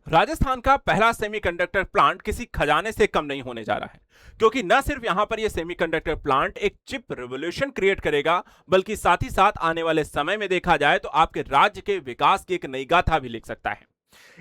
राजस्थान का पहला semiconductor plant किसी खजाने से कम नहीं होने जा रहा है, क्योंकि न सिर्फ यहां पर यह सेमीकंडक्टर प्लांट एक चिप रिवॉल्यूशन क्रिएट करेगा, बल्कि साथ ही साथ आने वाले समय में देखा जाए तो आपके राज्य के विकास की एक नई गाथा भी लिख सकता है।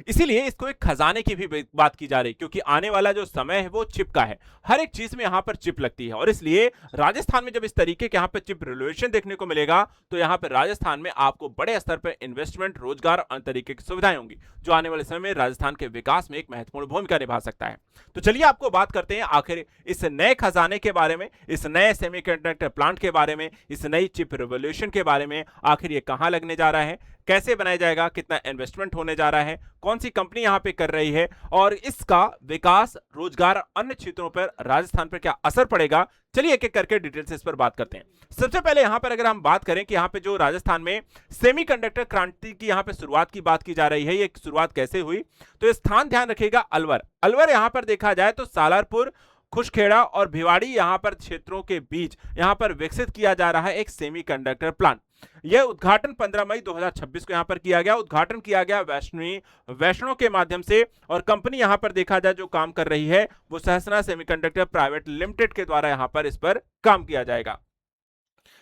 इसीलिए इसको एक खजाने की भी बात की जा रही, क्योंकि आने वाला जो समय है वो चिप का है। हर एक चीज में यहां पर चिप लगती है, और इसलिए राजस्थान में जब इस तरीके के यहां पर चिप रिवोल्यूशन देखने को मिलेगा, तो यहां पर राजस्थान में आपको बड़े स्तर पर इन्वेस्टमेंट, रोजगार और अन्य तरीके की सुविधाएं होंगी, जो आने वाले समय में राजस्थान के विकास में एक महत्वपूर्ण भूमिका निभा सकता है। तो चलिए आपको बात करते हैं आखिर इस नए खजाने के बारे में, इस नए सेमीकंडक्टर प्लांट के बारे में, इस नई चिप रिवोल्यूशन के बारे में। आखिर ये कहां लगने जा रहा है, कैसे बनाया जाएगा, कितना इन्वेस्टमेंट होने जा रहा है, कौन सी कंपनी यहां पे कर रही है, और इसका विकास, रोजगार, अन्य क्षेत्रों पर राजस्थान पर क्या असर पड़ेगा। चलिए एक एक करके डिटेल से इस पर बात करते हैं। सबसे पहले यहां पर अगर हम बात करें कि यहां पे जो राजस्थान में सेमीकंडक्टर क्रांति की यहां पे शुरुआत की बात की जा रही है, ये शुरुआत कैसे हुई, तो स्थान ध्यान रखिएगा अलवर। अलवर यहां पर देखा जाए तो सालारपुर, खुशखेड़ा और भिवाड़ी यहां पर क्षेत्रों के बीच यहां पर विकसित किया जा रहा है एक सेमीकंडक्टर प्लांट। यह उद्घाटन 15 मई 2026 को यहां पर किया गया। उद्घाटन किया गया वैष्णो के माध्यम से, और कंपनी यहां पर देखा जाए जो काम कर रही है वो सहसना सेमीकंडक्टर प्राइवेट लिमिटेड के द्वारा यहां पर इस पर काम किया जाएगा।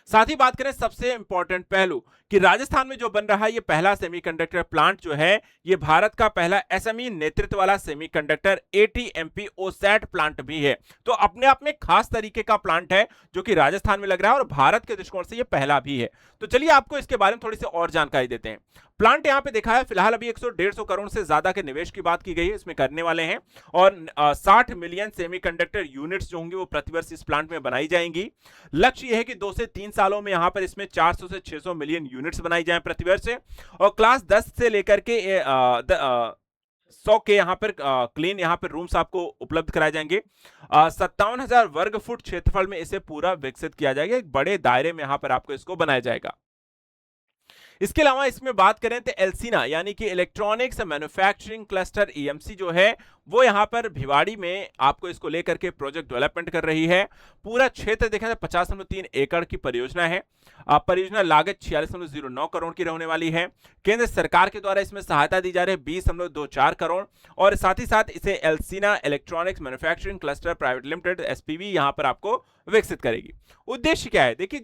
साथ ही बात करें सबसे इंपॉर्टेंट पहलू कि राजस्थान में जो बन रहा है ये पहला सेमीकंडक्टर प्लांट जो है, ये भारत का पहला एसएमई नेतृत्व वाला सेमीकंडक्टर एटीएमपी ओसैट प्लांट भी है। तो अपने आप में खास तरीके का प्लांट है जो कि राजस्थान में लग रहा है, और भारत के दृष्टिकोण से ये पहला भी है। तो चलिए आपको इसके बारे में थोड़ी सी और जानकारी देते हैं। प्लांट यहां पे देखा है फिलहाल अभी 100-150 करोड़ से ज्यादा के निवेश की बात की गई है इसमें करने वाले हैं, और 60 मिलियन सेमीकंडक्टर यूनिट्स जो होंगे वो प्रतिवर्ष इस प्लांट में बनाई जाएंगी। लक्ष्य यह है कि 2 से 3 सालों में यहां पर इसमें 400 से 600 मिलियन यूनिट्स बनाई जाएं प्रतिवर्ष, और क्लास 10 से लेकर के 100 के यहां पर क्लीन यहां पर रूम्स आपको उपलब्ध कराए जाएंगे। 57,000 वर्ग फुट क्षेत्रफल में इसे पूरा विकसित किया जाएगा, एक बड़े दायरे में यहां पर आपको इसको बनाया जाएगा। इसके अलावा इसमें बात करें तो एल्सिना यानी कि इलेक्ट्रॉनिक्स मैन्युफैक्चरिंग क्लस्टर ईएमसी जो है वो यहां पर भिवाड़ी में आपको इसको लेकर के प्रोजेक्ट डेवलपमेंट कर रही है। पूरा क्षेत्र देखा जाए 50.3 एकड़ की परियोजना है। परियोजना लागत 46.09 करोड़ की रहने वाली है। केंद्र सरकार के द्वारा इसमें सहायता दी जा रही है 20.24 करोड़, और साथ ही साथ इसे Elcina electronics manufacturing cluster private limited SPV यहां पर आपको विकसित करेगी। उद्देश्य क्या है, देखिए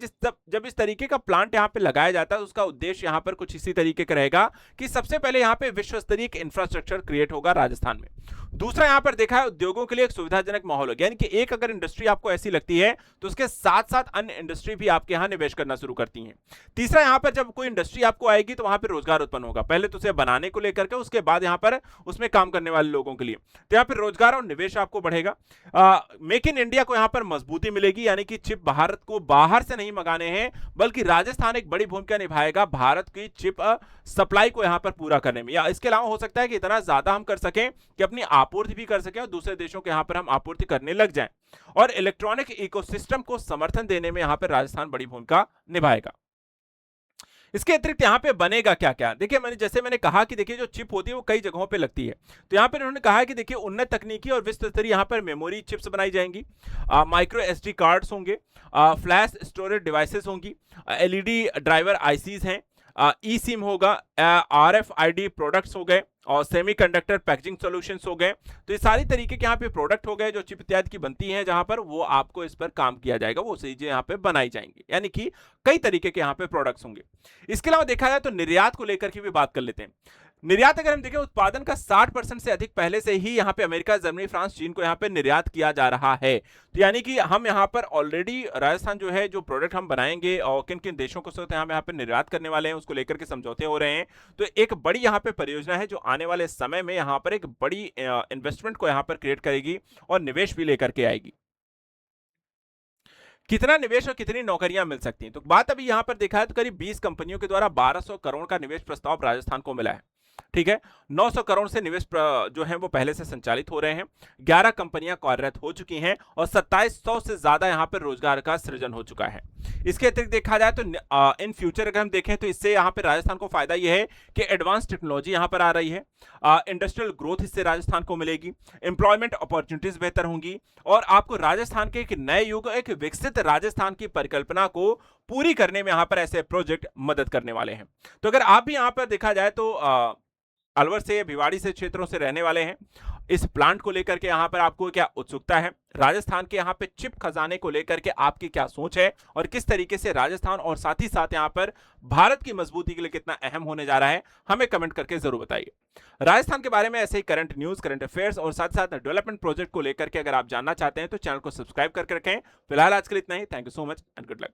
जब इस तरीके का प्लांट यहां पे लगाया जाता है उसका उद्देश्य यहां पर कुछ इसी तरीके का रहेगा कि सबसे पहले यहां पे विश्व स्तरीय इंफ्रास्ट्रक्चर क्रिएट होगा राजस्थान में। दूसरा यहां पर देखा है उद्योगों के लिए एक सुविधाजनक माहौल होगा, यानी कि एक अगर इंडस्ट्री आपको ऐसी लगती है तो उसके साथ साथ अन्य इंडस्ट्री भी आपके यहां निवेश करना शुरू करती हैं। तीसरा यहां पर जब कोई इंडस्ट्री आपको आएगी तो वहां पर रोजगार उत्पन्न होगा, पहले तो उसे बनाने को लेकर के, उसके बाद यहां पर उसमें काम करने वाले लोगों के लिए, तो यहां पर रोजगार और निवेश आपको बढ़ेगा। मेक इन इंडिया को यहां पर मजबूती मिलेगी, यानी कि चिप भारत को बाहर से नहीं मंगाने हैं, बल्कि राजस्थान एक बड़ी भूमिका निभाएगा भारत की चिप सप्लाई को यहां पर पूरा करने में। या इसके अलावा हो सकता है कि इतना ज्यादा हम कर सकें कि अपनी आपूर्ति भी कर सकें और दूसरे देशों के यहां पर हम आपूर्ति करने लग जाएं, और इलेक्ट्रॉनिक इकोसिस्टम को समर्थन देने में यहां पर राजस्थान बड़ी भूमिका निभाएगा। इसके अतिरिक्त यहाँ पे बनेगा क्या क्या, देखिए मैंने कहा कि देखिए जो चिप होती है वो कई जगहों पे लगती है, तो यहाँ पर उन्होंने कहा है कि देखिए उन्नत तकनीकी और विश्व स्तरीय यहाँ पर मेमोरी चिप्स बनाई जाएंगी, माइक्रो एसडी कार्ड्स होंगे, फ्लैश स्टोरेज डिवाइसेस होंगी, एलईडी ड्राइवर आईसीज हैं, ई सिम होगा, आरएफआईडी प्रोडक्ट्स हो गए, और सेमीकंडक्टर पैकेजिंग सॉल्यूशंस हो गए। तो ये सारी तरीके के यहाँ पे प्रोडक्ट हो गए जो चिप इत्यादि की बनती हैं, जहां पर वो आपको इस पर काम किया जाएगा, वो चीजें यहाँ पे बनाई जाएंगी, यानी कि कई तरीके के यहाँ पे प्रोडक्ट्स होंगे। इसके अलावा देखा जाए तो निर्यात को लेकर के भी बात कर लेते हैं। निर्यात अगर हम देखें, उत्पादन का 60% से अधिक पहले से ही यहाँ पे अमेरिका, जर्मनी, फ्रांस, चीन को यहाँ पे निर्यात किया जा रहा है। तो यानी कि हम यहाँ पर ऑलरेडी राजस्थान जो है जो प्रोडक्ट हम बनाएंगे और किन किन देशों को साथ हम यहाँ पे निर्यात करने वाले हैं उसको लेकर के समझौते हो रहे हैं। तो एक बड़ी यहाँ पे परियोजना है जो आने वाले समय में यहाँ पर एक बड़ी इन्वेस्टमेंट को यहाँ पर क्रिएट करेगी और निवेश भी लेकर के आएगी। कितना निवेश और कितनी नौकरियां मिल सकती हैं, तो बात अभी यहां पर देखा है तो करीब 20 कंपनियों के द्वारा 1200 करोड़ का निवेश प्रस्ताव राजस्थान को मिला है। ठीक है, 900 करोड़ से निवेश जो है वो पहले से संचालित हो रहे हैं, 11 कंपनियां कार्यरत हो चुकी हैं, और 2700 से ज्यादा यहां पर रोजगार का सृजन हो चुका है। इसके अतिरिक्त देखा जाए तो इन फ्यूचर अगर हम देखें तो इससे यहां पर राजस्थान को फायदा यह है कि एडवांस टेक्नोलॉजी यहां पर आ रही है, इंडस्ट्रियल ग्रोथ इससे राजस्थान को मिलेगी, एम्प्लॉयमेंट अपॉर्चुनिटीज बेहतर होंगी, और आपको राजस्थान के एक नए युग, एक विकसित राजस्थान की परिकल्पना को पूरी करने में यहां पर ऐसे प्रोजेक्ट मदद करने वाले हैं। तो अगर आप भी यहां पर देखा जाए तो अलवर से, भिवाड़ी से क्षेत्रों से रहने वाले हैं। इस प्लांट को लेकर के यहाँ पर आपको क्या उत्सुकता है? राजस्थान के यहाँ पे चिप खजाने को लेकर के आपकी क्या सोच है और किस तरीके से राजस्थान और साथ ही साथ यहाँ पर भारत की मजबूती के लिए कितना अहम होने जा रहा है, हमें कमेंट करके जरूर बताइए। राजस्थान के बारे में ऐसे ही करंट न्यूज, करंट अफेयर्स और साथ साथ डेवलपमेंट प्रोजेक्ट को लेकर के अगर आप जानना चाहते हैं तो चैनल को सब्सक्राइब करके रखें। फिलहाल आज के लिए इतना ही। Thank you so much and good luck.